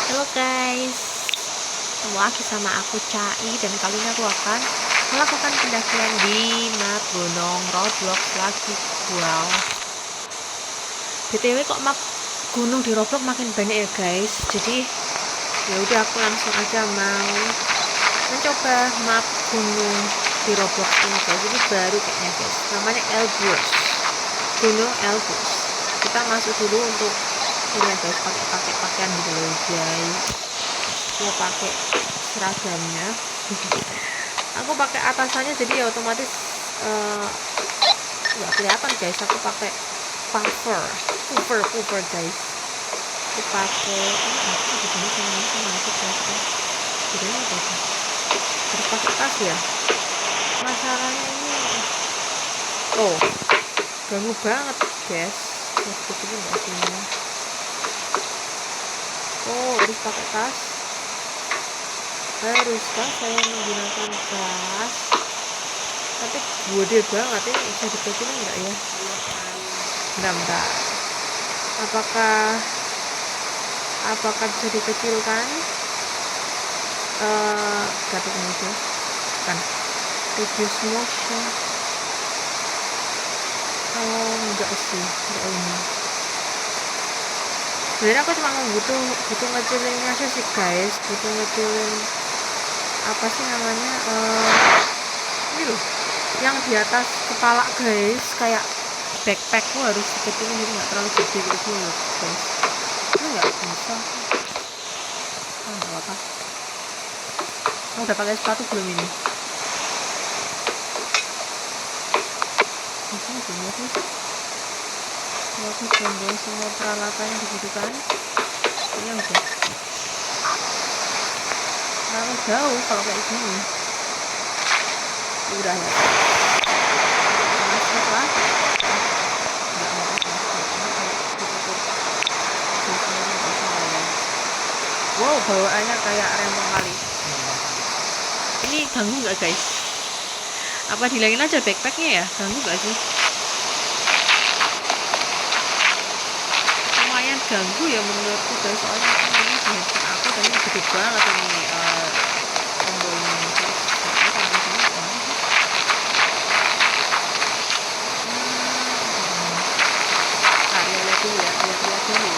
Halo guys, ketemu lagi sama aku Cai dan kali ini aku akan melakukan pendakian di map Gunung Roblox lagi. Wow, BTW kok map gunung di Roblox makin banyak ya guys. Jadi ya udah aku langsung aja mau mencoba map gunung di Roblox ini guys. Ini baru kayaknya guys. Namanya Elbrus. Gunung Elbrus. Kita masuk dulu untuk ini ya guys, pakai pakaian gitu loh guys. Mau pakai seragamnya. Aku pakai atasannya jadi ya otomatis nggak kelihatan guys. Aku pakai puffer guys. Aku pakai aku bedanya sama itu guys. Bedanya apa sih? Harus pakai tas ya. Masalahnya ini ganggu banget guys. Kecilin nggak sih ini? Harus pakai tas. Haruskah saya menggunakan tas? Tapi gede banget ini, bisa dikecilin nggak ya? Bentar. Apakah bisa dikecilkan? Gatot ini kan reduce motion. Enggak sih, enggak ini. Sebenarnya aku cuma butuh ngecilin aja sih guys, butuh ngecilin apa sih namanya ini loh yang di atas kepala guys, kayak backpackku harus dikecilin jadi nggak terlalu gede gitu loh guys. Ini nggak bisa. Nggak apa-apa. Udah pakai sepatu belum ini? Di sini belum sih. Aku bawa semua peralatan yang dibutuhkan. Ini udah. Terlalu jauh kalau kayak gini. Udah ya. Masuk lah. Nggak mau ditutup. Wow, bawaannya kayak rempong kali. Ini ganggu nggak guys? Apa dihilangin aja backpacknya ya? Ganggu nggak sih? Lumayan ganggu ya menurutku guys, soalnya ini di handphone aku tadi gede banget ini tombolnya guys. Lihat dulu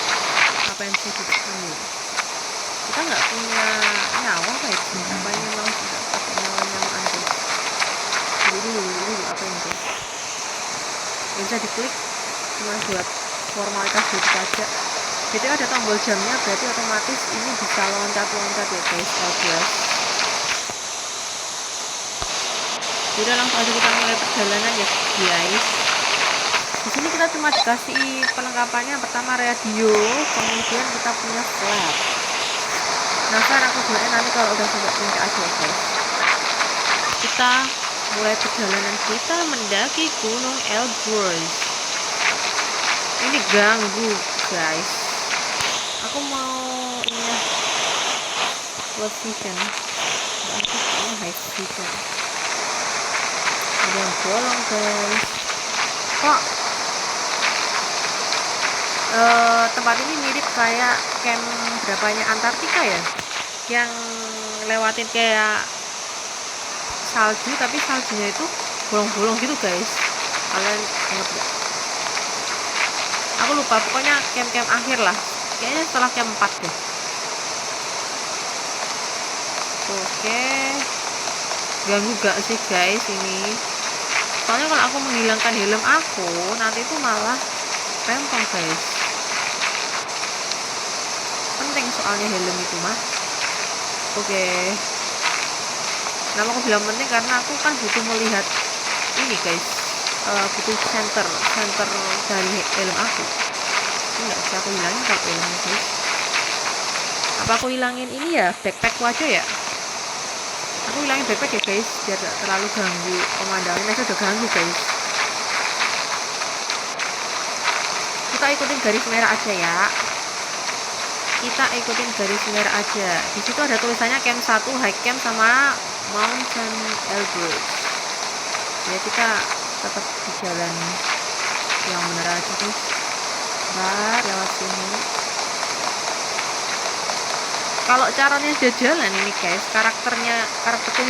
apa yang bisa ditekan. Kita nggak punya nyawa kayak gini, apa ini memang tidak pakai nyawa-nyawaan guys. Dulu apa ini guys, bisa diklik cuma buat formalitas gitu aja. Jadi ada tombol jamnya, berarti otomatis ini bisa loncat ya guys. Jadi langsung aja kita mulai perjalanan ya guys. Di sini kita cuma dikasih perlengkapannya, pertama radio, kemudian kita punya flat. Nah sekarang aku gunain nanti kalau udah sampai puncak aja ya guys. Kita mulai perjalanan kita mendaki Gunung Elbrus. Ini ganggu guys. Aku mau ini ya, low vision. Ini high vision. Ada yang bolong guys. Kok tempat ini mirip kayak camp berapanya Antartika ya, yang lewatin kayak salju tapi saljunya itu bolong-bolong gitu guys. Kalian ingat gak? Aku lupa, pokoknya camp akhir lah, kayaknya setelah camp 4 deh. Oke, ganggu gak sih guys ini? Soalnya kalau aku menghilangkan helm aku nanti itu malah rempong guys. Penting soalnya helm itu mah. Oke. Kenapa aku bilang penting? Karena aku kan butuh melihat ini guys, butuh center dari helm aku. Ini nggak bisa aku hilangin kalau helmnya guys. Apa aku hilangin ini ya, backpackku aja ya? Aku hilangin backpack ya guys, biar gak terlalu ganggu pemandangan. Aja udah ganggu guys. Kita ikutin garis merah aja ya. Di situ ada tulisannya camp 1, high camp sama Mountain Elbrus. Ya kita tetap di jalan yang benar aja guys. Lewat sini. Kalau caranya dia jalan ini guys, karakternya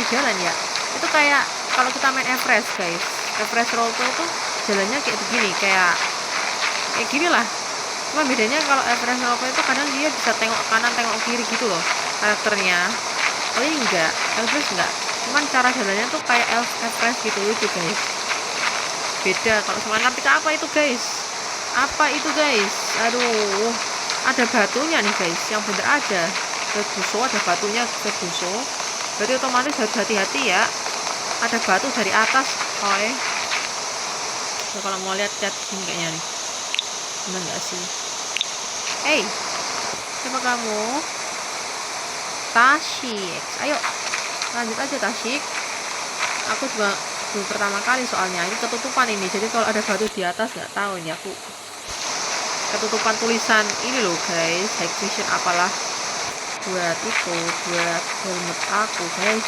jalan ya, itu kayak kalau kita main Everest guys, Everest roleplay itu jalannya kayak begini, kayak gini lah. Cuma bedanya kalau Everest roleplay itu kadang dia bisa tengok kanan tengok kiri gitu loh karakternya. Oh ini enggak, Everest enggak, cuman cara jalannya tuh kayak Everest gitu lucu guys, beda. Kalau sama Antartika apa itu guys, aduh, ada batunya nih guys, yang bener aja Kebuso, ada batunya Kebuso, berarti otomatis harus hati-hati ya, ada batu dari atas coy. Nah, kalau mau lihat chat sini kayaknya nih, bener nggak sih? Siapa kamu? Tashik, ayo lanjut aja Tashik. Aku juga baru pertama kali soalnya, ini ketutupan ini, jadi kalau ada batu di atas nggak tahu ini, aku ketutupan tulisan ini loh guys, high vision apalah, buat helmet aku guys.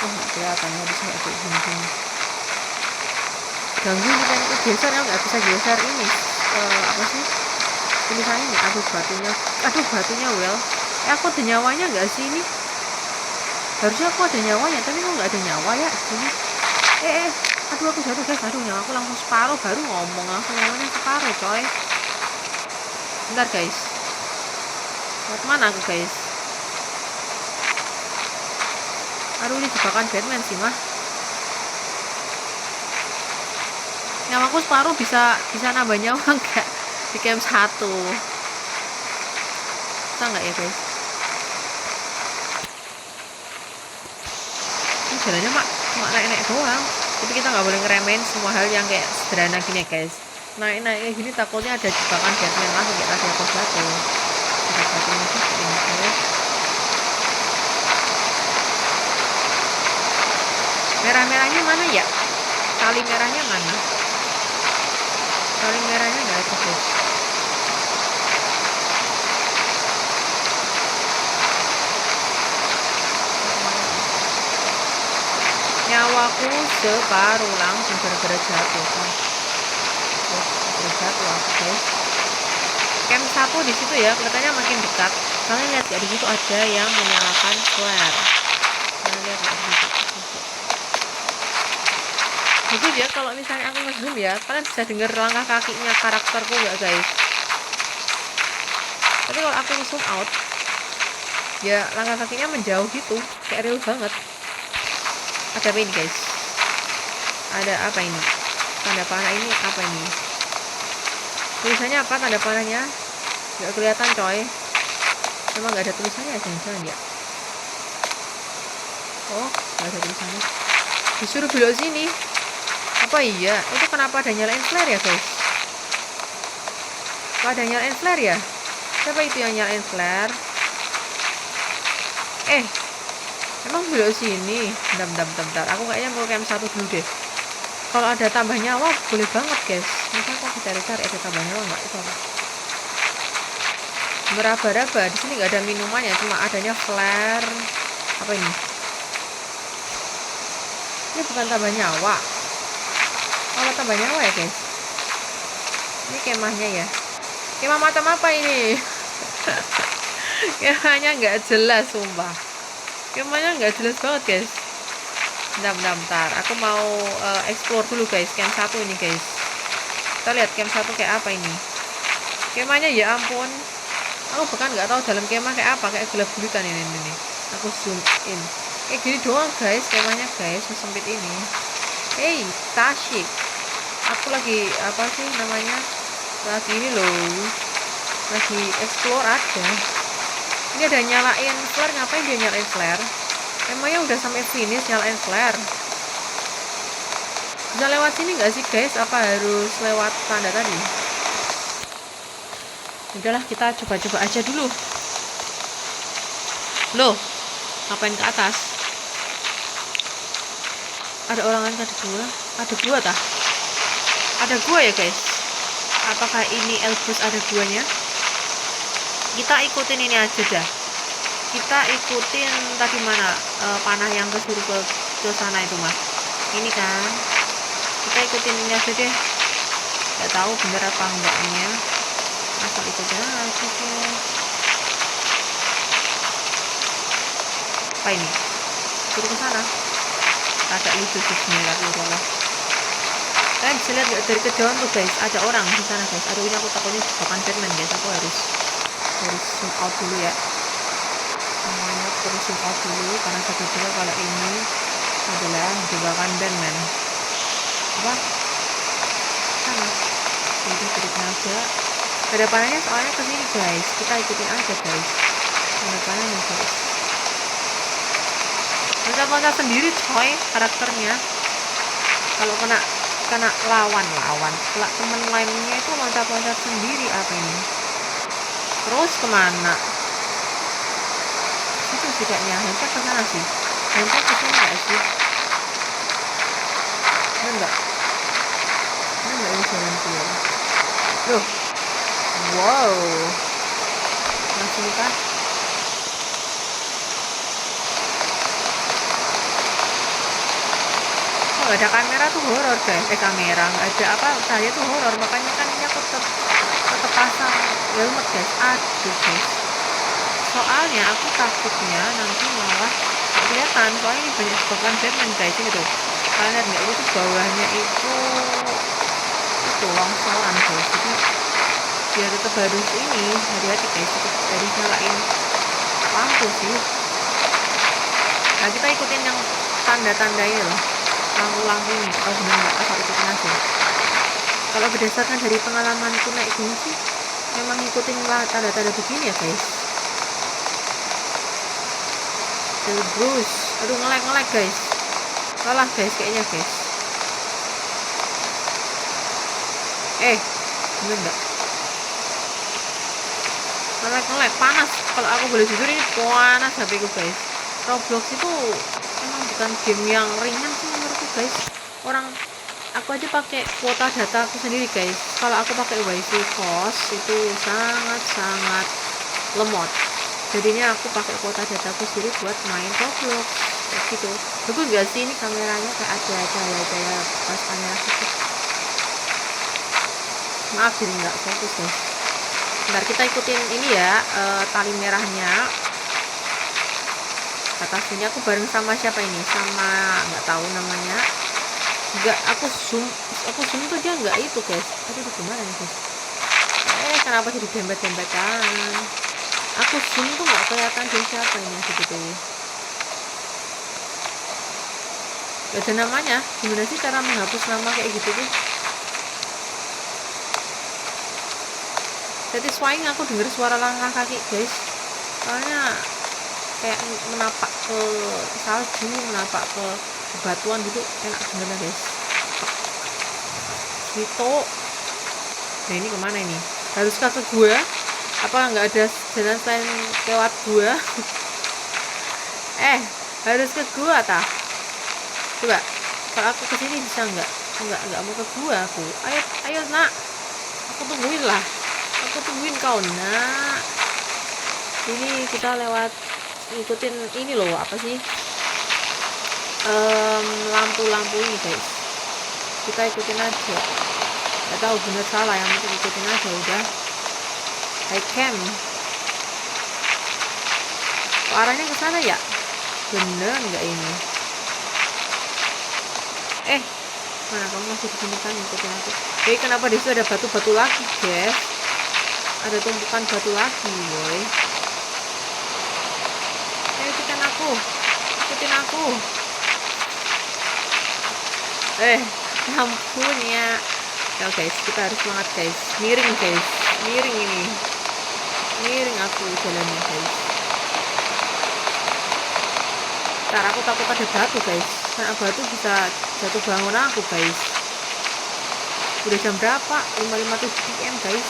Oh nggak kelihatan ya, bisa kayak gini ganggu ini kan, itu geser ya, nggak bisa geser ini apa sih tulisannya ini. Aduh batunya well, aku ada nyawanya nggak sih ini? Harusnya aku ada nyawanya, tapi kok nggak ada nyawa ya sini. Aduh aku jatuh guys, aduh nyawa aku langsung separuh, baru ngomong langsung nyawanya separuh coy. Bentar guys, mau kemana aku guys? Aduh ini jebakan Batman sih mah. Nyawaku separuh, bisa nambah nyawa enggak di camp 1? Bisa nggak ya guys? Ini jalannya cuma naik-naik doang, tapi kita nggak boleh ngeremehin semua hal yang kayak sederhana gini ya guys. Naik-naik gini takutnya ada jebakan Batman lagi kayak tadi aku jatuh. Ada batunya juga ini guys. Merah-merahnya mana ya? Tali merahnya mana? Tali merahnya nggak ada guys. Nyawaku separuh langsung gara-gara jatuh kan. Jatuh aku guys. Camp 1 di situ ya, kelihatannya makin dekat. Kalian lihat ya, di situ ada yang menyalakan flare. Kalian lihat di situ. Bagus ya kalau misalnya aku ngezoom ya, kalian bisa dengar langkah kakinya karakterku nggak guys? Tapi kalau aku ngezoom out, ya langkah kakinya menjauh gitu, kayak real banget. Ada apa ini guys? Ada apa ini? Tanda panah ini apa ini? Tulisannya apa tanda panahnya? Nggak kelihatan coy. Emang nggak ada tulisannya ya, jangan-jangan ya? Oh nggak ada tulisannya, disuruh belok sini. Apa iya? Itu kenapa ada nyalain flare ya guys? Kok ada nyalain flare ya? Siapa itu yang nyalain flare? Emang belok sini? Bentar. Aku kayaknya mau camp 1 dulu deh. Kalau ada tambah nyawa boleh banget guys. Mungkin kok cari-cari ada tambah nyawa nggak? Itu apa? Meraba-raba. Di sini nggak ada minumannya, cuma adanya flare. Apa ini? Ini bukan tambah nyawa. Oh tambah nyawa ya guys. Ini kemahnya ya. Kemah macam apa ini? Kemahnya nggak jelas sumpah. Kemahnya nggak jelas banget guys. Bentar. Aku mau explore dulu guys camp 1 ini guys. Kita lihat camp 1 kayak apa ini. Kemahnya ya ampun. Aku bahkan nggak tahu dalam kemah kayak apa, kayak gelap gulitan ini. Aku zoom in. Kayak gini doang guys kemahnya guys, sesempit ini. Tashik. Aku lagi apa sih namanya? Lagi ini loh. Lagi explore aja. Ini ada nyalain flare, ngapain dia nyalain flare? Emangnya udah sampai finish nyalain flare? Bisa lewat sini nggak sih guys? Apa harus lewat tanda tadi? Udahlah kita coba-coba aja dulu. Loh, ngapain ke atas? Ada orang ada dua? Ada gua tah? Ada gua ya guys? Apakah ini Elbrus ada guanya? Kita ikutin ini aja dah. Kita ikutin tadi mana panah yang kesuruh ke sana itu mah. Ini kan. Kita ikutin ini aja deh. Gak tahu bener apa enggaknya. Asal ikutin aja guys. apa ini? Suruh ke sana. Agak lucu sih sebenarnya, tapi udahlah. Kalian bisa lihat dari kejauhan tuh guys, ada orang di sana guys. Aduh, ini aku takutnya jebakan Batman guys. Aku harus zoom out dulu ya. Semuanya perlu zoom out dulu karena jaga-jaga kalau ini adalah jebakan Batman. Apa? Sana. Jadi ikutin aja. Kedepannya soalnya kesini guys. Kita ikutin aja guys. Kedepannya guys. Loncat-loncat sendiri coy karakternya. Kalau kena lawan kalau temen lainnya itu loncat-loncat sendiri. Apa ini? Terus kemana? Situ sih kayaknya. Harusnya ke sana sih. Harusnya ke sini nggak sih? Ini enggak ini jalan keluar. Loh. Wow. Langsung kah? Oh, ada kamera tuh horor guys. Kamera nggak ada apa cahaya tuh horor, makanya kan ini aku tetap pasang helmet guys. Aduh guys, soalnya aku takutnya nanti malah kelihatan, soalnya ini banyak jebakan Batman guys. Ini tuh kalian lihat nggak, ini tuh bawahnya itu longsoran guys. Jadi biar tetap harus ini hati-hati guys, tetap harus nyalain lampu sih. Nah kita ikutin yang tanda-tanda ini loh, lampu-lampu ini. Oh bener nggak, asal ikutin aja. Kalau berdasarkan dari pengalamanku naik gunung sih memang ngikutin tanda-tanda begini ya guys. Terus aduh, ngelag guys. Salah guys kayaknya guys. Bener nggak? Ngelag panas. Kalau aku boleh jujur ini panas HP ku guys. Roblox itu emang bukan game yang ringan sih menurutku guys. Aku aja pakai kuota data aku sendiri guys. Kalau aku pakai wifi kos itu sangat lemot. Jadinya aku pakai kuota data aku sendiri buat main Roblox kayak gitu. Bagus gak sih ini kameranya, kayak ada cahaya pas kamera gitu. Maaf jadi nggak fokus guys. Bentar kita ikutin ini ya, tali merahnya. Kata sini aku bareng sama siapa ini? Sama nggak tahu namanya. Enggak, aku zoom tuh dia nggak itu guys. Aduh gimana nih guys? Kenapa jadi dempet-dempetan? Aku zoom tuh nggak kelihatan dia siapa ini gitu. Gak ada namanya. Gimana sih cara menghapus nama kayak gitu tuh? Satisfying aku denger suara langkah kaki guys. Soalnya kayak menapak ke salju, menapak ke batuan gitu, enak bener guys. Gitu. Nah ini kemana ini? Haruskah ke gua? Apa nggak ada jalan selain lewat gua? Harus ke gua tah? Coba, kalau aku kesini bisa nggak? Nggak mau ke gua aku. Ayo nak, aku tungguin lah. Aku tungguin kau nak. Ini kita lewat ikutin ini loh, apa sih? Lampu-lampu ini guys. Kita ikutin aja. Gak tahu bener salah, yang penting ikutin aja udah. High cam. Arahnya ke sana ya? Bener nggak ini? Mana kamu masih di sini kan, ikutin aku. Kenapa di situ ada batu-batu lagi guys? Ada tumpukan batu lagi boy. Ikutin aku. Ampun ya. Ya guys, kita harus semangat guys. Miring guys, miring ini. Miring aku jalannya guys. Ntar aku takut ada batu guys. Karena batu bisa jatuh bangun aku guys. Udah jam berapa? 5:57 PM guys.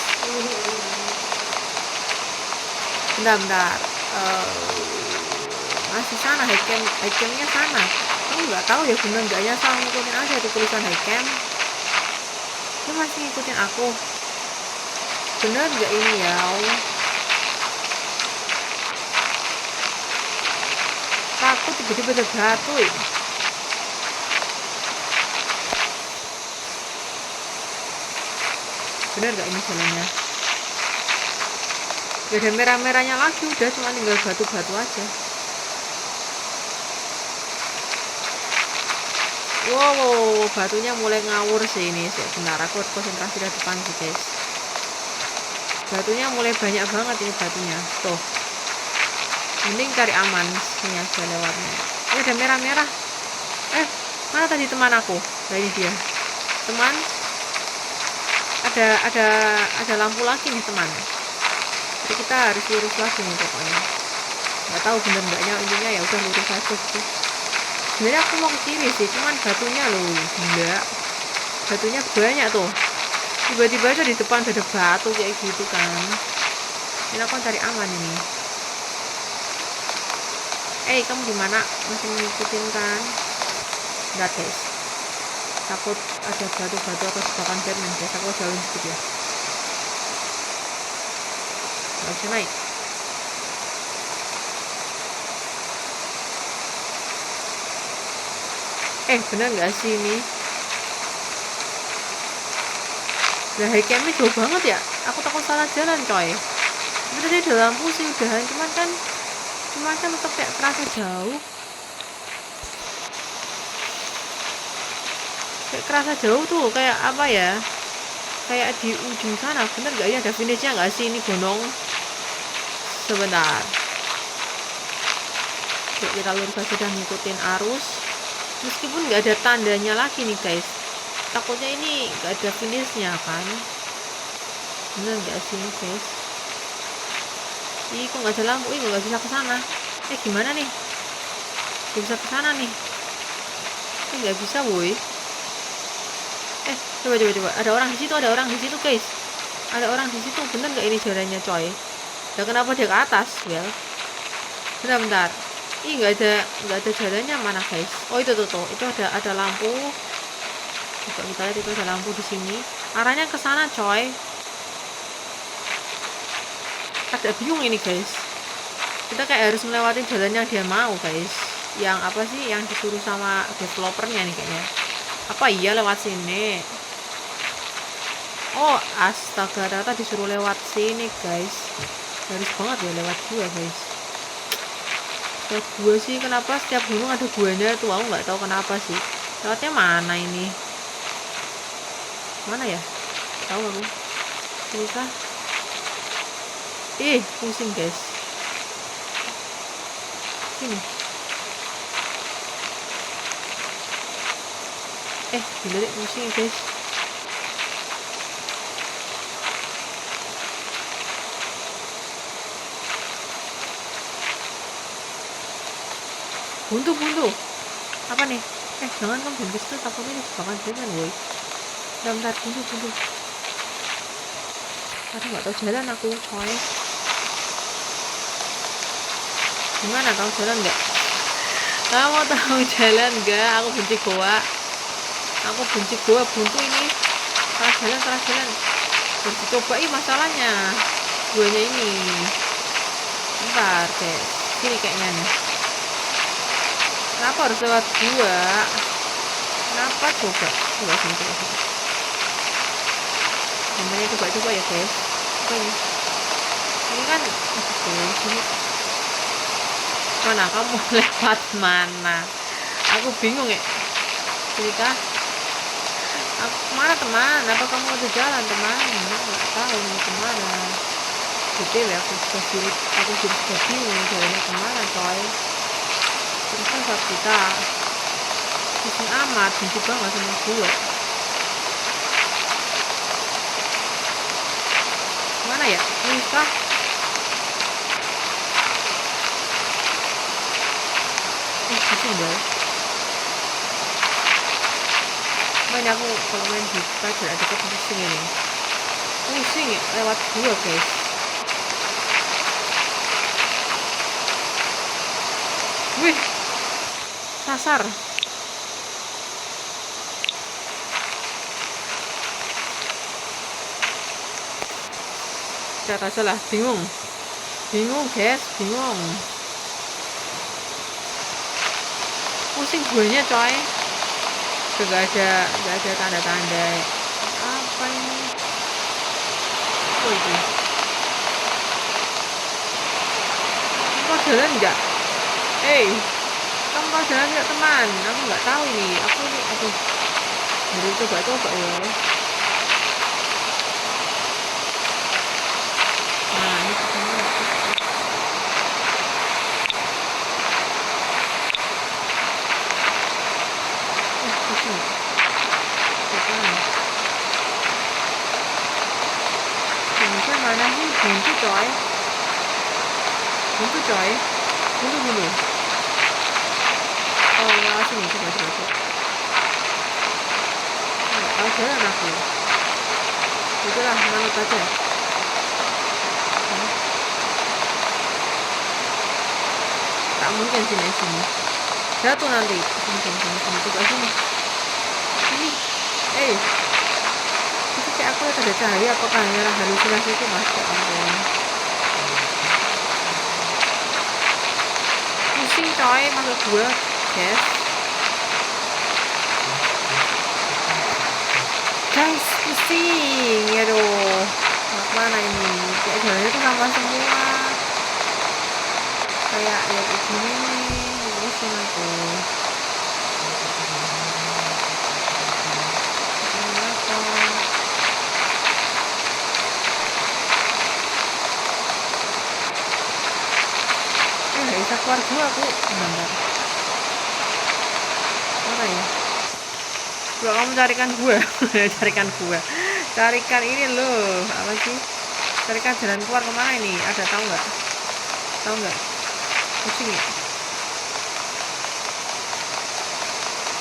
Bentar. Masih sana high camnya sana. Aku nggak tahu ya bener nggaknya, sama ngikutin aja tuh tulisan high cam. Dia masih ngikutin aku. Bener nggak ini ya? Takut tiba-tiba ada batu ya. Bener gak ini jalannya? Gak ada merah-merahnya lagi, udah cuma tinggal batu-batu aja. Wow, batunya mulai ngawur sih ini. Sebentar, aku harus konsentrasi di depan sih guys. Batunya mulai banyak banget ini batunya. Tuh. Mending cari aman sini aja lewatnya. Ini ada merah-merah. Mana tadi teman aku? Nah ini dia. Teman. Ada lampu lagi nih teman. Jadi kita harus lurus lagi nih pokoknya. Nggak tahu bener enggaknya, intinya ya udah lurus aja gitu. Sebenarnya aku mau ke kiri sih, cuman batunya loh gila. Batunya banyak tuh. Tiba-tiba aja di depan ada batu kayak gitu kan. Ini aku cari aman ini. Kamu gimana? Masih ngikutin kan? Enggak guys. Takut ada batu-batu atau jebakan Batman guys. Aku jauhin sedikit ya. Nggak bisa naik. Bener nggak sih ini? Nah, highcampnya jauh banget ya. Aku takut salah jalan coy. Ini tadi ada lampu sih udahan, cuman kan tetap kayak terasa jauh. Kayak kerasa jauh tuh, kayak apa ya? Kayak di ujung sana. Bener nggak ya? Ada finishnya nggak sih ini gunung? Sebentar. Yuk kita lurus aja dan ngikutin arus. Meskipun nggak ada tandanya lagi nih guys, takutnya ini nggak ada finishnya kan. Bener nggak sih ini guys? Kok nggak ada lampu? Nggak bisa ke sana. Gimana nih? Nggak bisa ke sana nih. Nggak bisa boy. Coba. Ada orang di situ guys. Ada orang di situ. Bener nggak ini jalannya coy? Ya kenapa dia ke atas? Well, bentar. Nggak ada jalannya mana guys? Oh itu tuh. Itu ada lampu. Coba kita lihat, itu ada lampu di sini. Arahnya ke sana coy. Agak bingung ini guys. Kita kayak harus melewati jalan yang dia mau guys. Yang apa sih? Yang disuruh sama developernya nih kayaknya. Apa iya lewat sini? Oh astaga, ternyata disuruh lewat sini guys. Harus banget ya lewat gua guys. Lewat gua sih, kenapa setiap gunung ada guanya tuh? Aku nggak tahu kenapa sih. Lewatnya mana ini? Mana ya? Tahu aku. Susah. Pusing guys. Sini. Gila deh, pusing guys. Buntu. Apa nih? Jangan kamu buntu itu, takutnya ini jebakan Batman woi. Bentar, buntu. Aduh, nggak tahu jalan aku coy. Gimana, tahu jalan nggak? Kamu tahu jalan nggak? Aku benci goa buntu ini. Salah jalan. Harus dicoba masalahnya. Guanya ini. Bentar guys. Sini kayaknya nih. Kenapa harus lewat gua? Kenapa coba sini. Namanya coba ya guys. Apa ini kan sini. Mana kamu lewat mana? Aku bingung ya. Sini kah? Mana teman? Apa kamu ada jalan teman? Nggak tahu mau kemana. Detail ya, aku sudah bingung jalannya kemana coy. Terus kan saat kita pusing amat, benci banget sama gue. Mana ya? Ini kah? Pusing dong. Makanya aku kalau main di jarak dekat pusing ini. Pusing ya, lewat gue guys. Wih, sasar. Lihat aja lah, bingung guys, bingung. Pusing guanya coy. Gak ada tanda-tanda apa ini. Oh itu. Kok jalan enggak? mau jalan yuk teman, aku nggak tahu ini, aku ini, aduh, baru coba-coba ya. Nah ini kesana, pusing, depan, Indonesia mana sih, buntu coy, buntu coy, buntu, oh lewat sini, coba, nggak tahu jalan aku, udahlah manut aja. Tak mungkin sini jatuh nanti, sini coba sini, itu kayak aku lihat ada cahaya, apakah hanya halusinasi itu mas, ya ampun, pusing coy, maksud gue guys, pusing ya doh, mana ini, kayak jalannya tuh sama semua, kayak ya begini nih, pusing aku. Bisa keluar dulu aku, bentar. Mana ya? Coba kamu carikan gue, carikan ini loh, apa sih? Carikan jalan keluar kemana ini? Ada tahu nggak? Pusing ya?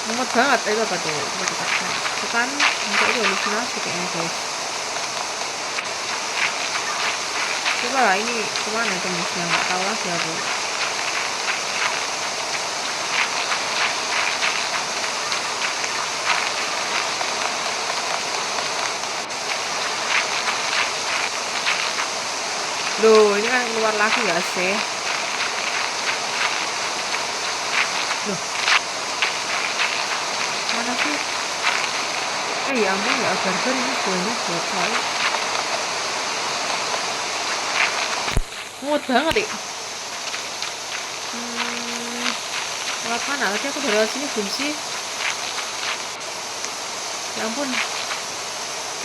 Mumet banget, itu apa tuh? Coba kita cek. Itu kan, enggak itu halusinasi kayaknya guys. Coba lah ini kemana tembusnya, nggak tahu lagi aku. Loh, ini kan keluar lagi gak sih? Loh, mana sih? Ya ampun, gak barbar ini banyak botol. Muat banget ya. Lewat mana? Tadi aku udah lewat sini belum sih? Ya ampun.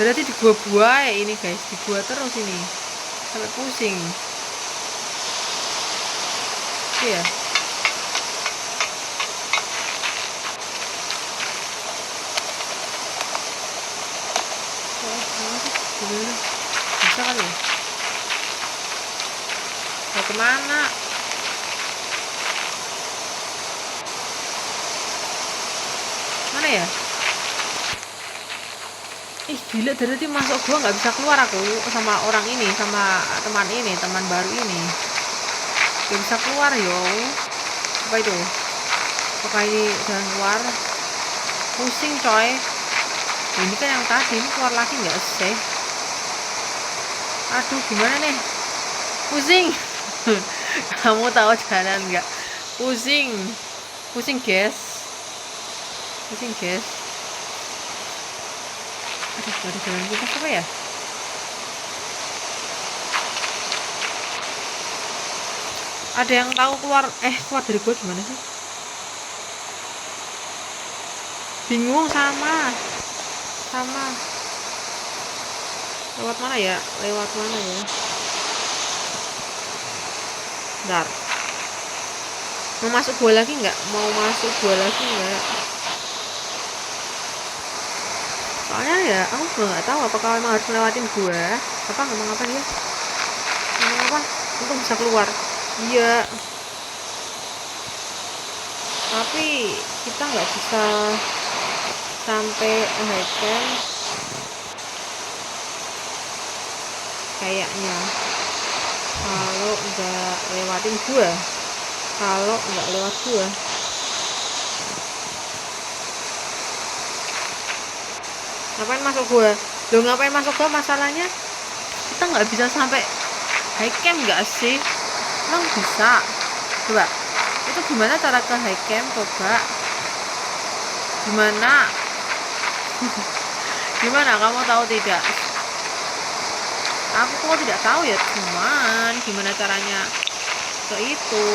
Berarti di gua ya ini guys, di gua terus ini. Sampai pusing. Iya. Bisa kali ya? Mau kemana? Mana ya? Gila, dari masuk gua nggak bisa keluar aku sama orang ini, sama teman baru ini. Gak bisa keluar yo. Apa itu? Apakah ini jalan keluar? Pusing coy. Ini kan yang tadi, ini keluar lagi nggak sih? Aduh, gimana nih? Pusing. Kamu tahu jalan nggak? Pusing guys. Aduh, ada jalan pintas apa ya? Ada yang tahu keluar dari gua gimana sih? Bingung sama. Lewat mana ya? Bentar. Mau masuk gua lagi nggak? Soalnya ya aku juga nggak tahu apakah memang harus melewatin gua. Ngomong apa dia? Ngomong apa? Untuk bisa keluar. Iya. Tapi kita nggak bisa sampai item kayaknya kalau nggak lewatin gua. Kalau nggak lewat gua. Ngapain masuk gua? Loh, ngapain masuk gua? Masalahnya kita nggak bisa sampai high camp nggak sih? Emang bisa? Coba. Itu gimana cara ke high camp? Coba. Gimana? Kamu tahu tidak? Aku kok tidak tahu ya, cuman gimana caranya ke itu?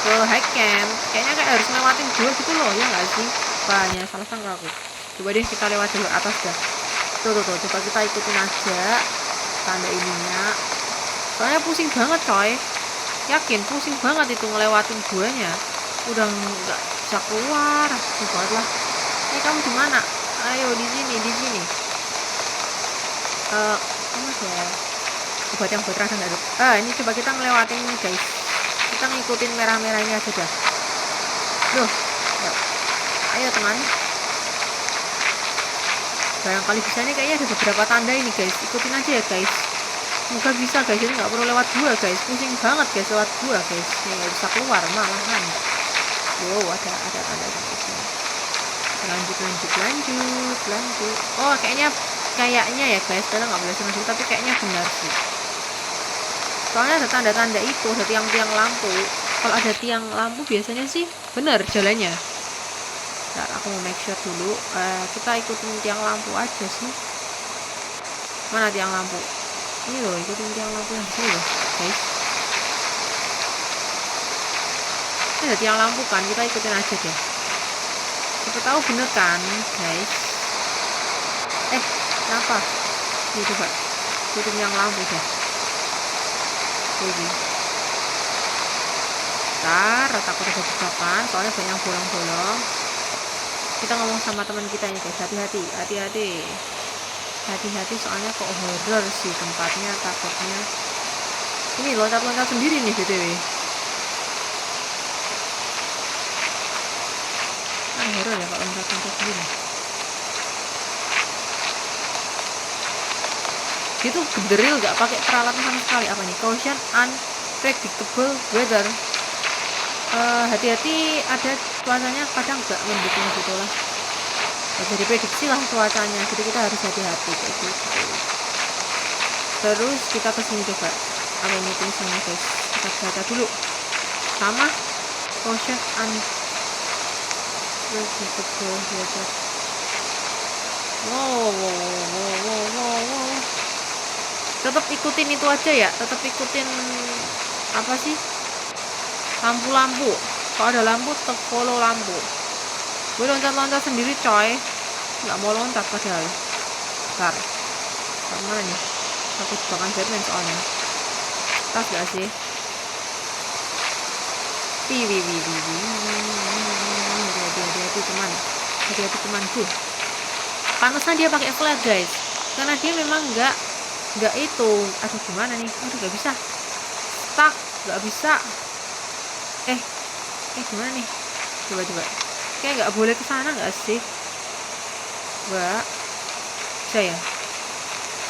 ke high camp. Kayaknya kayak harus lewatin dua gitu loh, ya nggak sih? Banyak salah sangka aku. Coba deh kita lewat jalur atas dah. Tuh, coba kita ikutin aja tanda ininya. Soalnya pusing banget coy. Yakin pusing banget itu ngelewatin guanya. Udah nggak bisa keluar. Coba lah. Ini kamu di mana? Ayo di sini, di sini. Apa ya? Obat yang buat radang nggak? Ini coba kita ngelewatin ini guys. Kita ngikutin merah-merahnya aja dah. Loh, ayo teman. Barangkali bisa nih, kayaknya ada beberapa tanda ini guys. Ikutin aja ya guys. Semoga bisa guys. Ini nggak perlu lewat gua guys. Pusing banget guys lewat gua guys. Ini nggak bisa keluar malahan. Wow, ada tanda di sini. Lanjut. Oh, kayaknya ya guys. Kita nggak boleh sengaja, tapi kayaknya benar sih. Soalnya ada tanda-tanda itu, ada tiang-tiang lampu. Kalau ada tiang lampu biasanya sih benar jalannya. Bentar, aku mau make sure dulu. Kita ikutin tiang lampu aja sih. Mana tiang lampu? Ini loh, ikutin tiang lampu yang sini loh guys. Ini ada tiang lampu kan, kita ikutin aja deh. Siapa tahu bener kan guys. Kenapa? Ini coba ikutin tiang lampu deh. Oke. Ntar takut ada jebakan, soalnya banyak bolong-bolong. Kita ngomong sama teman kita ini guys, hati-hati soalnya kok horror sih tempatnya, takutnya ini loncat-loncat sendiri nih btw. Horror ya kalau loncat-loncat sendiri. Itu genderil gak pakai peralatan sama sekali. Apa nih? Caution unpredictable weather. Hati-hati, ada cuacanya kadang gak mendukung gitu lah. Jadi prediksi lah cuacanya, jadi kita harus hati-hati kayak gitu. Terus kita kesini coba. Apa ini tulisannya guys? Kita baca dulu. Sama caution unpredictable weather. Wow. Tetap ikutin itu aja ya. Tetap ikutin apa sih? Lampu. Kalau ada lampu tetap follow lampu. Gue loncat-loncat sendiri coy. Nggak mau loncat padahal. Bentar. Mana nih? Aku jebakan Batman soalnya. Tas gak sih? Hati-hati teman. Hati-hati temanku. Pantesan dia pakai flat guys. Karena dia memang nggak itu. Aduh gimana nih? Aduh nggak bisa. Stuck. Nggak bisa. Gimana nih? Coba. Kayak nggak boleh ke sana nggak sih? Coba. Bisa ya?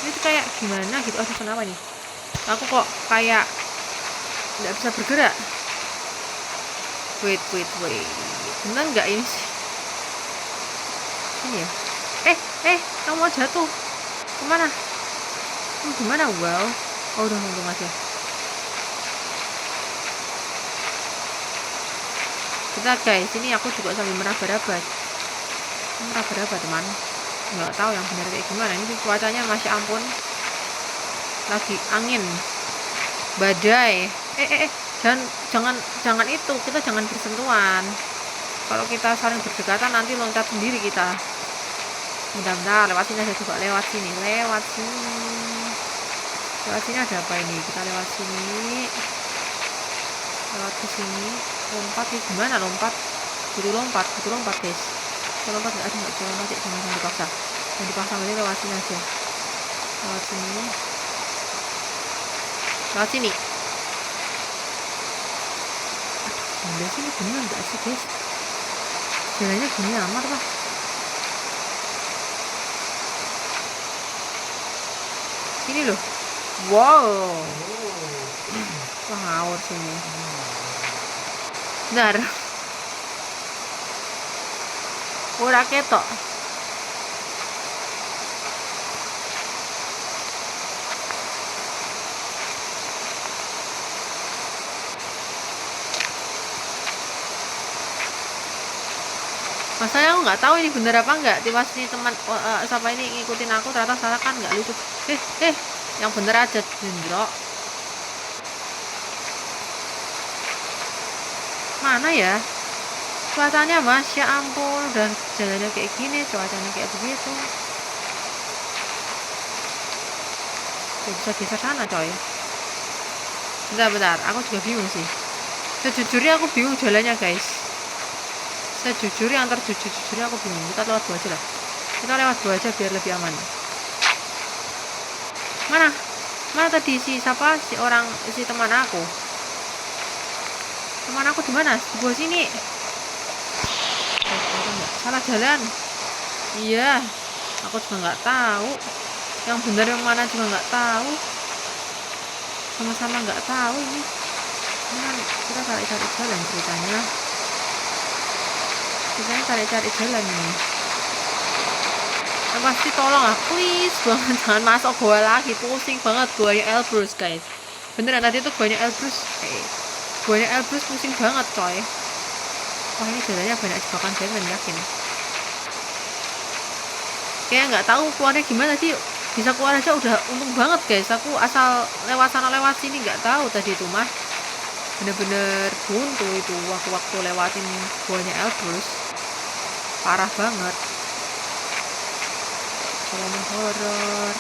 Ini tuh kayak gimana gitu? Aduh kenapa nih? Aku kok kayak nggak bisa bergerak. Wait. Bener nggak ini sih? Ini ya? Kamu mau jatuh? Kemana? Gimana? Wow. Oh udah untung aja. Kita guys, ini aku juga sambil meraba-raba teman. Nggak tahu yang benar kayak gimana. Ini cuacanya masih ampun. Lagi angin, badai. Jangan itu. Kita jangan bersentuhan. Kalau kita saling berdekatan nanti loncat sendiri kita. Bentar, lewat sini aja coba. Lewat sini ada apa ini? Kita lewat sini. Lewat ke sini. Lompat nih, gimana lompat? Butuh lompat guys. Kalau lompat nggak bisa lompat ya, jangan dipaksa. Berarti lewat sini aja. Lewat sini. Aduh, sini bener nggak sih guys? Jalannya gini amat lah. Sini loh. Wow. Wah ngawur sini. Benar. Ora ketok. Masalahnya aku nggak tahu ini bener apa nggak. Tiba sini teman siapa ini ngikutin aku, ternyata salah kan, nggak lucu. Yang bener aja jendrok. Mana ya? Cuacanya mas, ya ampun, udah jalannya kayak gini, cuacanya kayak begitu. Gak bisa geser sana coy. Bentar, aku juga bingung sih. Sejujurnya aku bingung jalannya guys. Sejujurnya jujurnya aku bingung. Kita lewat dua aja lah. Kita lewat dua aja biar lebih aman. Mana? Mana tadi si siapa? Si teman aku. Teman aku di mana? Di bawah sini. Salah jalan. Iya. Aku juga nggak tahu. Yang benar yang mana juga nggak tahu. Sama-sama nggak tahu ini. Kita cari-cari jalan ceritanya. Kita cari-cari jalan ini. Yang pasti tolong lah, please banget jangan masuk gua lagi, pusing banget guanya Elbrus guys. Beneran tadi tuh guanya Elbrus, guanya Elbrus pusing banget coy. Wah ini jalannya banyak jebakan jalan yakin. Kayak nggak tahu keluarnya gimana sih, bisa keluar aja udah untung banget guys. Aku asal lewat sana lewat sini nggak tahu tadi itu mah bener-bener buntu itu waktu lewatin guanya Elbrus, parah banget. Film horor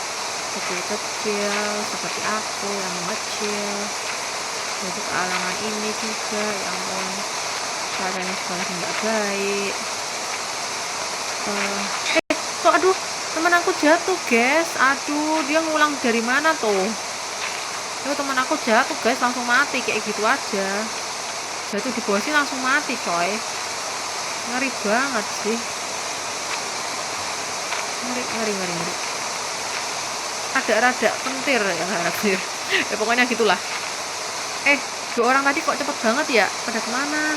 kecil-kecil seperti aku yang mengecil jadi kealangan ini juga, ya ampun caranya sekolah nggak baik. Kok aduh teman aku jatuh guys, aduh dia ngulang dari mana tuh. Teman aku jatuh guys, langsung mati kayak gitu aja, jatuh di bawah sini langsung mati coy, ngeri banget sih. Ngeri rada pentir ya pentir ya pokoknya gitulah. Dua orang tadi kok cepet banget ya, pada kemana?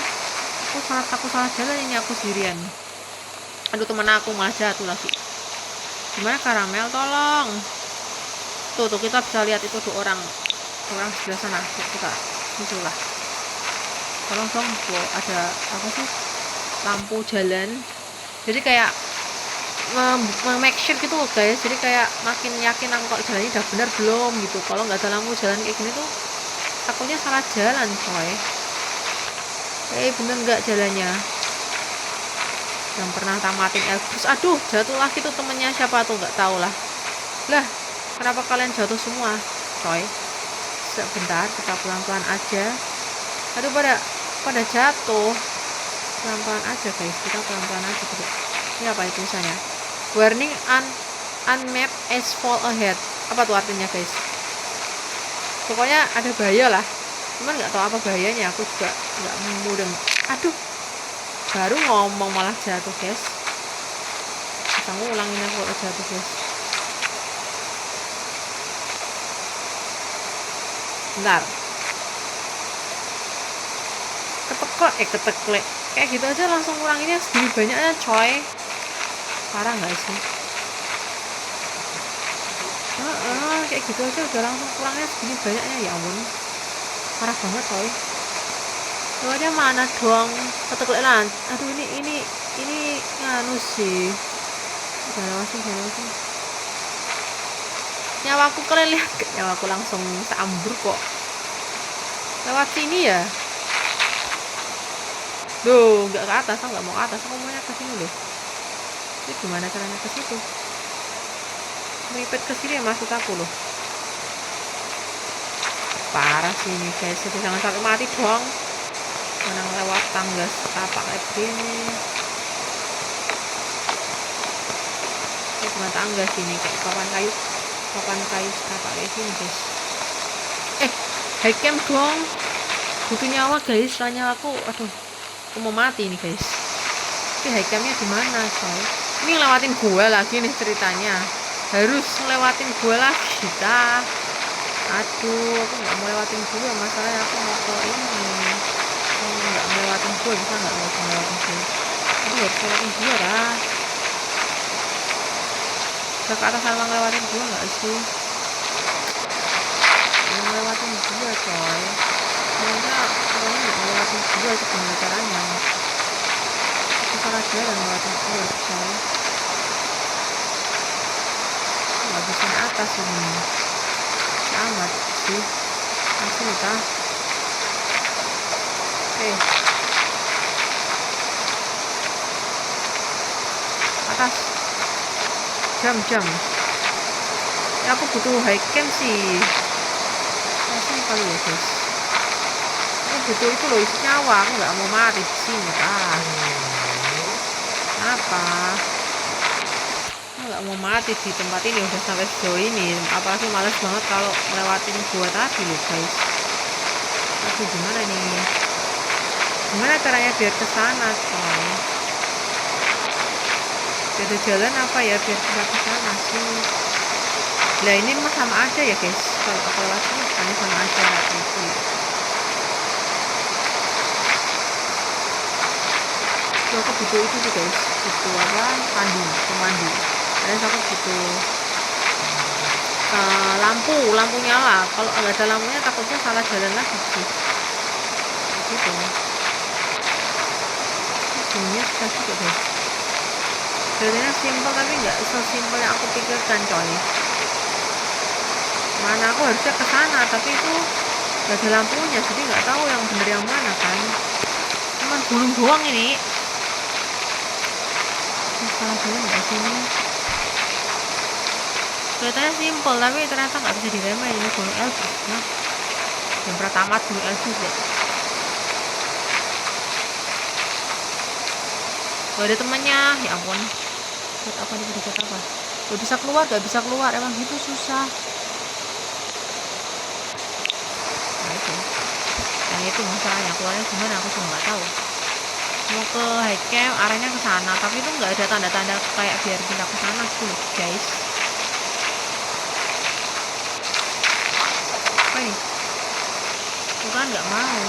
Aku salah jalan ini, aku sendirian. Aduh teman aku malah jatuh lagi. Gimana karamel, tolong. Tuh kita bisa lihat itu dua orang sebelah sana. Kita itulah, tolong dong. Ada apa sih, lampu jalan, jadi kayak make sure gitu loh guys, jadi kayak makin yakin aku kalau jalannya udah benar belum gitu. Kalau nggak ada lampu jalan kayak gini tuh takutnya salah jalan coy. Bener nggak jalannya. Yang pernah tamatin Elbrus, aduh jatuh lagi tuh temennya siapa tuh nggak tahu lah. Kenapa kalian jatuh semua coy? Sebentar, kita pelan-pelan aja. Aduh pada jatuh. Pelan-pelan aja guys, kita pelan-pelan aja dulu. Ini apa itu tulisannya? Warning unmapped asphalt ahead. Apa tuh artinya guys? Pokoknya ada bahaya lah. Cuman nggak tahu apa bahayanya. Aku juga nggak mudeng. Aduh, baru ngomong malah jatuh guys. Kita ngulangin aku jatuh guys. Bentar. Keteklek. Kayak gitu aja langsung nguranginnya segini banyaknya coy. Parah nggak sih? Kayak gitu aja udah langsung kurangnya segini banyaknya, ya ampun parah banget coy. Lewatnya mana dong, keteklelan. Aduh ini nganu sih, jangan sih. Nyawaku kalian lihat gak? Nyawaku langsung seambur kok. Lewat sini ya. Duh, nggak ke atas, aku nggak mau ke atas, aku maunya ke sini loh. Ini gimana caranya ke situ? Melipet ke sini ya maksud aku loh. Parah sih ini guys, jadi jangan sampai mati dong. Menang lewat tangga setapak kayak gini. Ini cuma tangga sini kayak papan kayu setapak kayak gini guys. High camp dong. Butuh nyawa guys, tanya aku. Aduh, aku mau mati nih guys. Tapi high campnya di mana coy? Ini lewatin gua lagi nih ceritanya. Harus ngelewatin gua lagi kita. Aduh, aku nggak mau lewatin gua, masalahnya aku mau ke ini. Kalau nggak ngelewatin gua bisa nggak ngelewatin gua? Aku harus ngelewatin gua lah. Bisa ke atas sama ngelewatin gua nggak sih? Ngelewatin gua coy. Pokoknya nggak ngelewatin gua itu gimana caranya? Aku salah jalan ngelewatin gua coy. Nggak bisa ke atas ini. Amat sih masih kah? atas. Jam ya, aku butuh high camp sih. Sini kali ya guys, aku butuh itu loh, isi nyawa. Aku nggak mau mati di sini kan. Apa nggak mau mati di tempat ini udah sampai sejauh ini, apalagi males banget kalau melewatin gua tadi loh guys. Aduh, gimana nih, gimana caranya biar ke sana coy? Ada jalan apa ya biar bisa ke sana sih? Lah ini mah sama aja ya guys, kalau aku lewat sini bukannya sama aja itu ya. Tuh, aku butuh itu sih guys, butuh apa, pemandu. Terus aku butuh lampu nyala. Kalau nggak ada lampunya takutnya salah jalan lagi sih. Gitu. Ujungnya susah juga guys. Jalannya simpel tapi nggak sesimpel yang aku pikirkan coy. Mana aku harusnya ke sana tapi itu nggak ada lampunya, jadi nggak tahu yang bener yang mana kan. Cuman gunung doang ini. Salah jalan nggak sini? Kelihatannya simpel tapi ternyata nggak bisa diremeh. Ini gunung Elbrus nah. Yang pernah tamat gunung Elbrus ya. Gak ada temannya, ya ampun. Buat apa nih, buat apa? Gak bisa keluar, emang gitu susah. Nah itu, yang itu masalahnya, keluarnya gimana aku juga nggak tahu. Mau ke high camp, arahnya ke sana, tapi itu nggak ada tanda-tanda kayak biar kita ke sana tuh guys. Apa ini? Bukan nggak mau.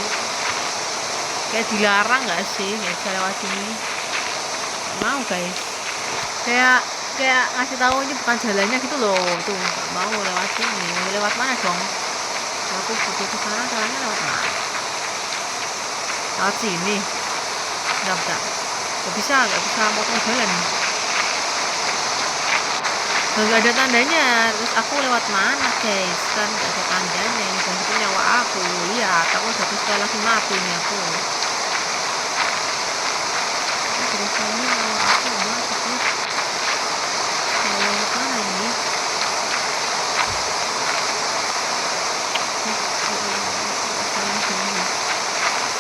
Kayak dilarang nggak sih, nggak bisa lewat sini. Nggak mau guys. Kayak ngasih tahu ini bukan jalannya gitu loh. Tuh nggak mau lewat sini. Lewat mana dong? Aku butuh ke sana, caranya lewat mana? Lewat sini. Nggak bisa potong jalan. Nggak ada tandanya. Terus aku lewat mana guys? Kan nggak ada tandanya. Ini itu nyawa aku. Lihat, aku satu sekali lagi mati nih aku. Terus ini nyawa aku mati guys. Lewat mana ini?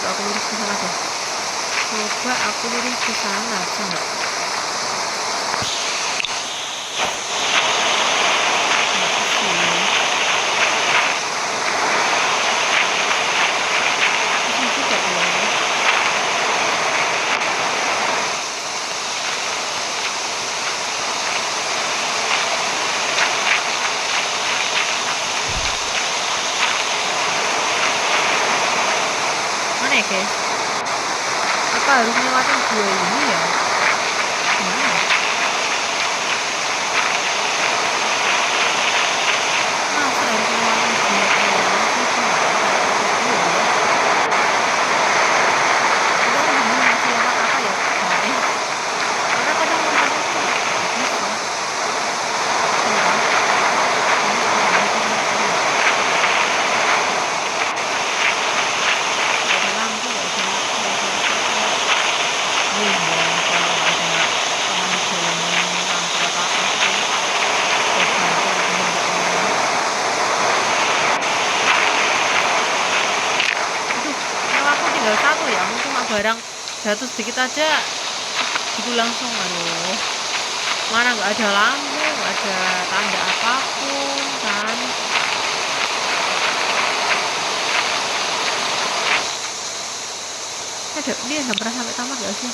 Aku lurus ke sana deh. Coba aku lurus ke sana, bisa nggak? Mana ya guys? Apa harus ngelewatin dua ini ya? Gimana? Masa harus ngelewatin dua ini sih? Kita kan bingung masih lewat apa ya guys? Karena kadang lewatnya tuh nggak bisa. Satu ya, cuma barang jatuh sedikit aja itu langsung, aduh, mana nggak ada lampu, nggak ada tanda apapun kan. Dia nggak pernah sampai tamat gak sih?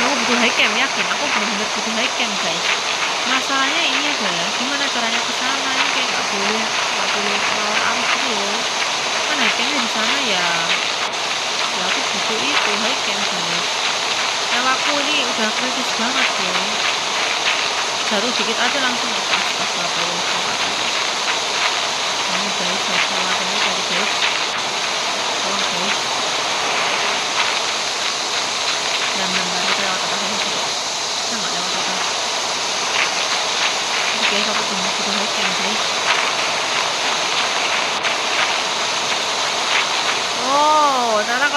Aku butuh high camp, yakin aku benar-benar butuh high camp guys. Masalahnya ini adalah gimana caranya ke sana. Ini kayak nggak boleh melawan arus gitu loh. Kan high campnya di sana ya. Ya aku butuh itu high camp guys. Aku ini udah kritis banget loh. Jatuh dikit aja langsung astagfirullahaladzim. Ini guys, harus melakukannya tadi guys. Tolong guys. Dan kita lewat atas aja juga. Kita nggak lewat atas. Jadi guys, aku butuh high camp guys.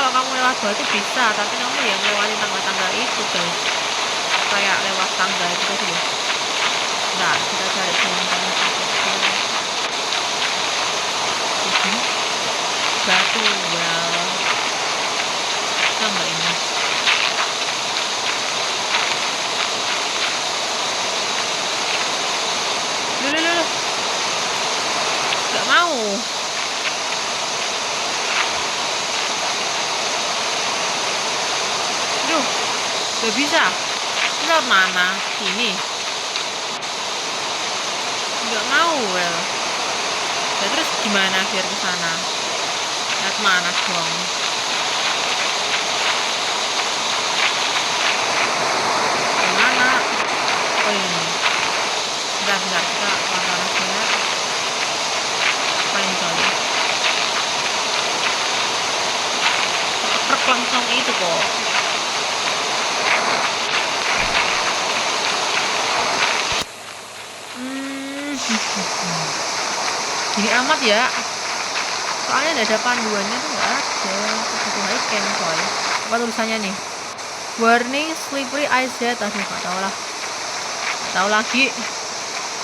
kalau kamu lewat batu bisa, tapi kamu yang lewatin tangga-tangga itu guys, kayak lewat tangga itu tadi loh. Nah, kita cari jalan tengah batu. Well, tangga ini loh, nggak mau. Duh, nggak bisa. Lewat mana? Ini nggak mau. Well, ya terus gimana biar ke sana? Lewat mana dong? Gimana? Oh ini. Bentar kita pelan-pelan aja. Paling coy. Truk langsung itu kok. Gini amat ya. Soalnya nggak ada panduannya tuh, nggak ada. Butuh hiking coy. Apa tulisannya nih? Warning slippery ice jet. Aduh, nggak tahu lah. Nggak tahu lagi.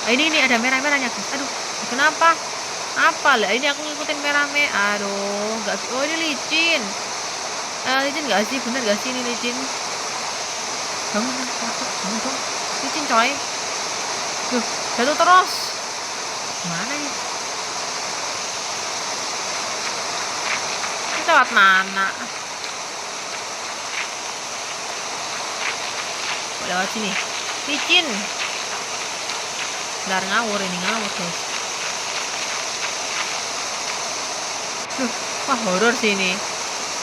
Ini ada merah-merahnya guys. Aduh, kenapa? Apa lah? Ini aku ngikutin merah-merah. Aduh, nggak. Oh ini licin. Licin nggak sih? Bener nggak sih ini licin? Bangun dong. Licin coy. Duh, jatuh terus. Mana nih? Ini lewat mana? Kok lewat sini? Licin. Bentar, ngawur guys. Wah horor sih ini.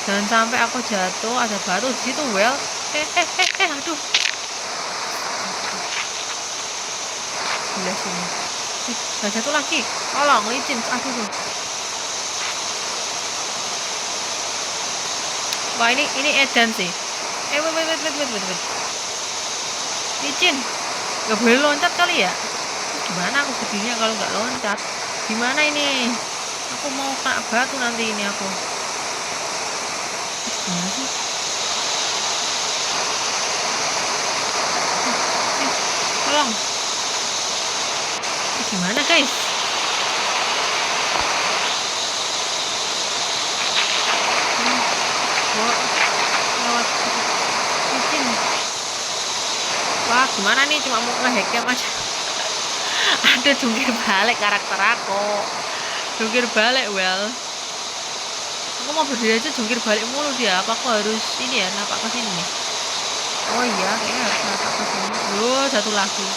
Jangan sampai aku jatuh, ada batu di situ. Well, aduh. Sebelah sini. Gak jatuh lagi. Tolong, licin. Aduh tuh. Wah ini edan sih. Wait. Licin. Gak boleh loncat kali ya? Gimana aku berdirinya kalau nggak loncat? Gimana ini? Aku mau kena batu nanti ini aku. Gimana sih? Tolong. Gimana guys? Lewat licin. Wah gimana nih? Cuma mau nge-hack aja. Aduh, jungkir balik karakter aku. Jungkir balik, well. Aku mau berdiri aja jungkir balik mulu dia. Apa aku harus ini ya, napak ke sini nih? Oh iya, kayaknya harus napak ke sini. Loh, jatuh lagi.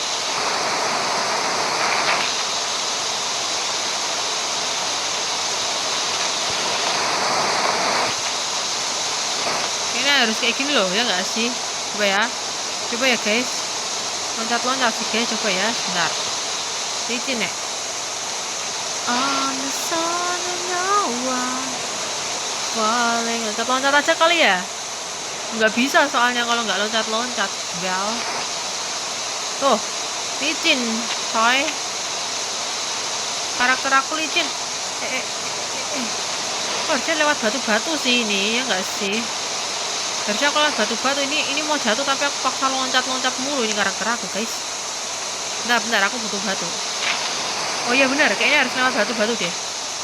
Kayaknya harus kayak gini loh, ya nggak sih? Coba ya guys. Loncat sih guys, coba ya, sebentar. Licin ya. On the sun and no one falling. Loncat aja kali ya. Nggak bisa soalnya kalau nggak loncat. Gal. Tuh, licin, coy. Karakter aku licin. Harusnya lewat batu-batu sih ini, ya nggak sih? Harusnya aku lewat batu-batu ini mau jatuh tapi aku paksa loncat mulu ini karakter aku guys. Bentar, aku butuh batu. Oh iya benar, kayaknya harus lewat batu-batu deh.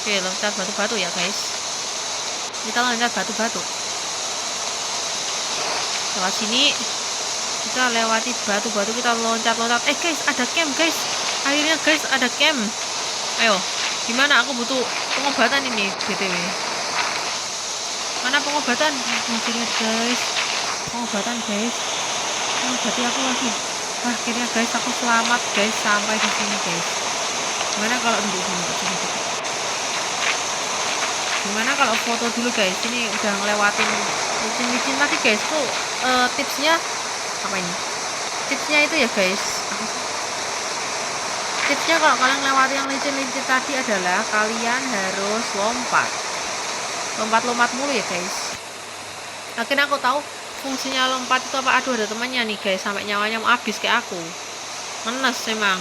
Oke, loncat batu-batu ya guys. Kita loncat batu-batu. Lewat sini. Kita lewati batu-batu, kita loncat. Guys, ada camp guys. Akhirnya guys ada camp. Ayo, gimana? Aku butuh pengobatan ini BTW. Mana pengobatan? Akhirnya guys. Pengobatan guys. Mengobati aku lagi. Wah, akhirnya guys aku selamat guys sampai di sini guys. Gimana kalau duduk dulu? Gimana kalau foto dulu guys? Ini udah ngelewatin licin-licin tadi guys. Tuh tipsnya apa ini? Tipsnya itu ya guys. Tipsnya kalau kalian lewati yang licin-licin tadi adalah kalian harus lompat mulu ya guys. Akhirnya aku tahu fungsinya lompat itu apa. Aduh, ada temannya nih guys, sampai nyawanya mau habis kayak aku. Menes emang.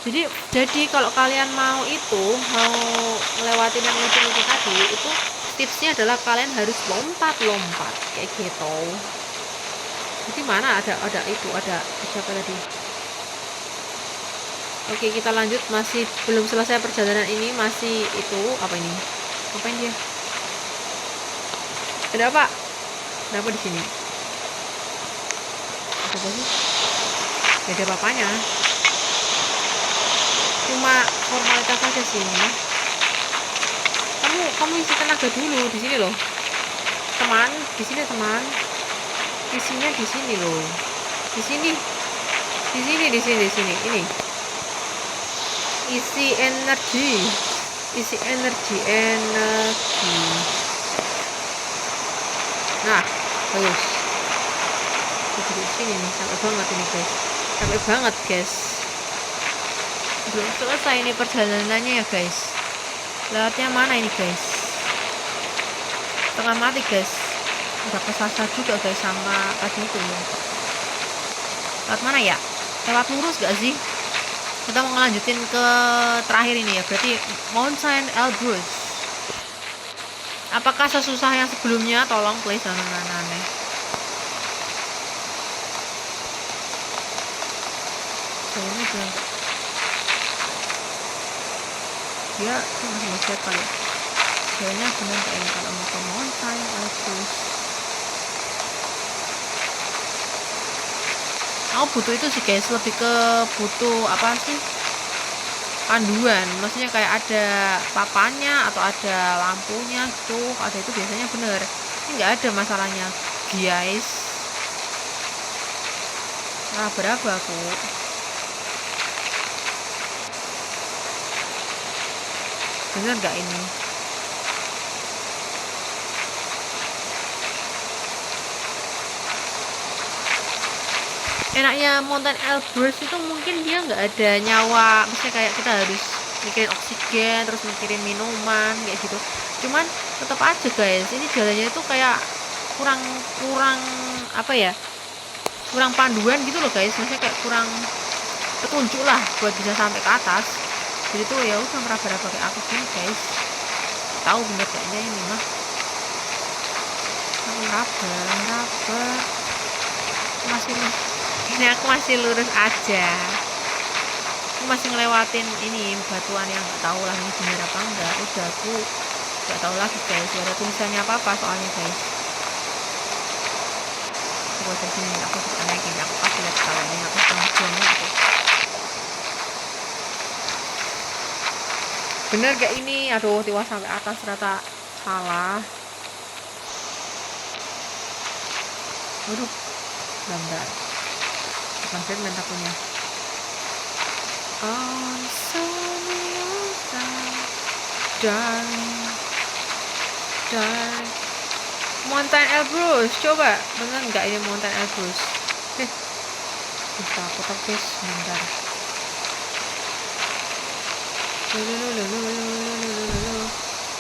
Jadi kalau kalian mau ngelewatin yang licin-licin tadi itu tipsnya adalah kalian harus lompat-lompat kayak gitu. Jadi mana ada siapa tadi? Oke, kita lanjut. Masih belum selesai perjalanan ini, masih itu apa ini? Ngapain dia? Ada apa? Ada apa di sini? Ada apa sih? Gak ada apa-apanya. Cuma formalitas aja sih ini. Kamu isi tenaga dulu di sini loh. Teman, di sini teman. Isinya di sini loh. Di sini. Ini. Isi energi. Nah, bagus. Di sini nih, sampai banget guys. Belum selesai ini perjalanannya ya guys. Lewatnya mana ini guys? Setengah mati guys. Udah kesasar juga guys sama tadi itu ya. Lewat mana ya? Lewat lurus gak sih? Kita mau ngelanjutin ke terakhir ini ya. Berarti Mountain Elbrus. Apakah sesusah yang sebelumnya? Tolong please, aneh-aneh. Kayaknya udah. Dia masih siap kali. Kayaknya bener kayaknya kalau mau ke Mountain Elbrus. Aku butuh itu sih guys, lebih ke butuh apa sih, panduan, maksudnya kayak ada papannya atau ada lampunya gitu, ada itu biasanya bener. Ini nggak ada masalahnya guys. Berapa aku bener nggak ini? Enaknya Mountain Elbrus itu mungkin dia nggak ada nyawa, misalnya kayak kita harus mikirin oksigen, terus mikirin minuman kayak gitu. Cuman tetap aja guys, ini jalannya itu kayak kurang apa ya, kurang panduan gitu loh guys, maksudnya kayak kurang petunjuk lah buat bisa sampai ke atas. Jadi tuh ya udah meraba-raba kayak aku gini guys. Tahu bener kayaknya ini mah. Aku meraba aku masih lurus aja. Aku masih ngelewatin ini batuan yang nggak tahu lah ini bener apa enggak. Udah aku nggak tahu lagi guys. Gak ada tulisannya apa soalnya guys. Aku dari sini aku suka naikin. Aku kasih lihat kalau ini aku sama aku. Bener gak ini? Aduh, tiba sampai atas ternyata salah. Waduh, bentar. Langsung dan takutnya. Oh, so darling. Mountain Elbrus, coba. Bener nggak ini Mountain Elbrus? Bisa aku guys, bentar.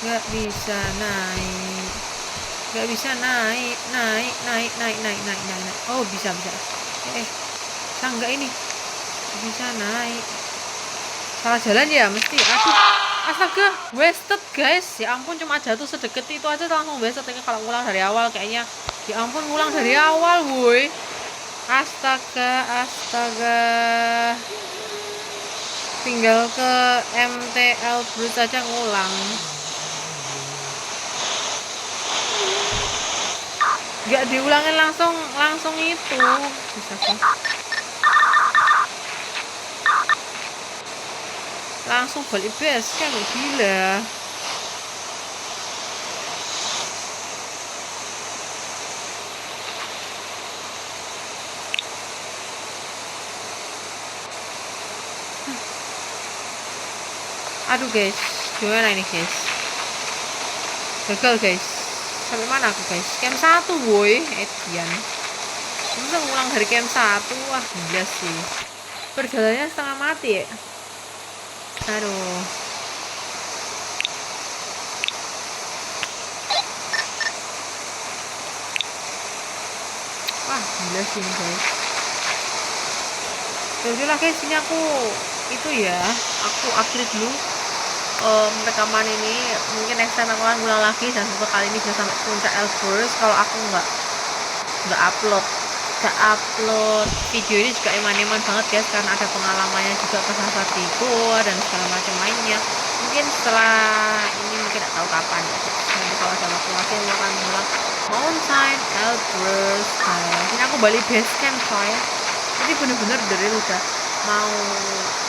Nggak bisa naik. Oh, bisa. Enggak ini bisa naik, salah jalan ya mesti. Aduh, astaga, wasted guys. Ya ampun, cuma jatuh sedekat itu aja langsung wasted. Kalau ngulang dari awal kayaknya, ya ampun, ngulang dari awal woi. Astaga, tinggal ke MT Elbrus aja ngulang. Nggak diulangin langsung itu bisa kan? Langsung balik base kan, gila. Aduh guys, gimana ini guys? Gagal guys. Sampai mana aku guys? Camp 1 boy. Edian bisa ngulang dari camp 1. Wah gila sih, perjalanannya setengah mati ya. Aduh, wah gila sih ini guys. Ya udahlah guys, ini aku itu ya, aku akhiri dulu rekaman ini. Mungkin next time aku akan ulang lagi dan semoga kali ini bisa sampai puncak Elbrus. Kalau aku nggak upload video ini juga eman-eman banget guys, karena ada pengalamannya juga ke di goa dan segala macam lainnya. Mungkin setelah ini mungkin nggak tahu kapan ya guys. Nanti kalau ada waktu lagi aku akan mengulang Mountain Elbrus guys. Ini aku balik base camp coy. Jadi bener-bener dari udah mau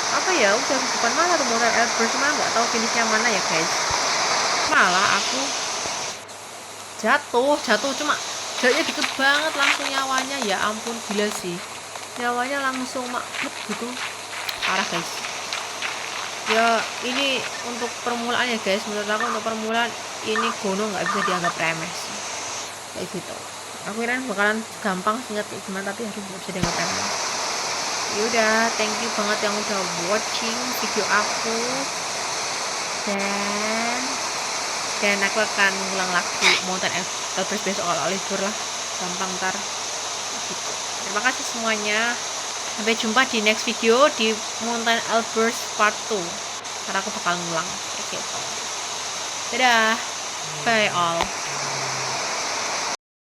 apa ya, udah di depan mana tuh Mountain Elbrus, cuma nggak tahu finishnya mana ya guys. Malah aku jatuh cuma jaraknya deket banget, langsung nyawanya ya ampun gila sih, nyawanya langsung makbut gitu, parah guys. Ya ini untuk permulaan ya guys, menurut aku untuk permulaan ini gunung nggak bisa dianggap remeh sih kayak gitu. Aku kira bakalan gampang singkat gimana, tapi harus nggak bisa dianggap remeh. Yaudah, thank you banget yang udah watching video aku, dan aku akan ulang lagi Mountain Elbrus besok kalau libur lah, gampang ntar gitu. Terima kasih semuanya, sampai jumpa di next video di Mountain Elbrus part 2 karena aku bakal ngulang kayak gitu. Dadah, bye all.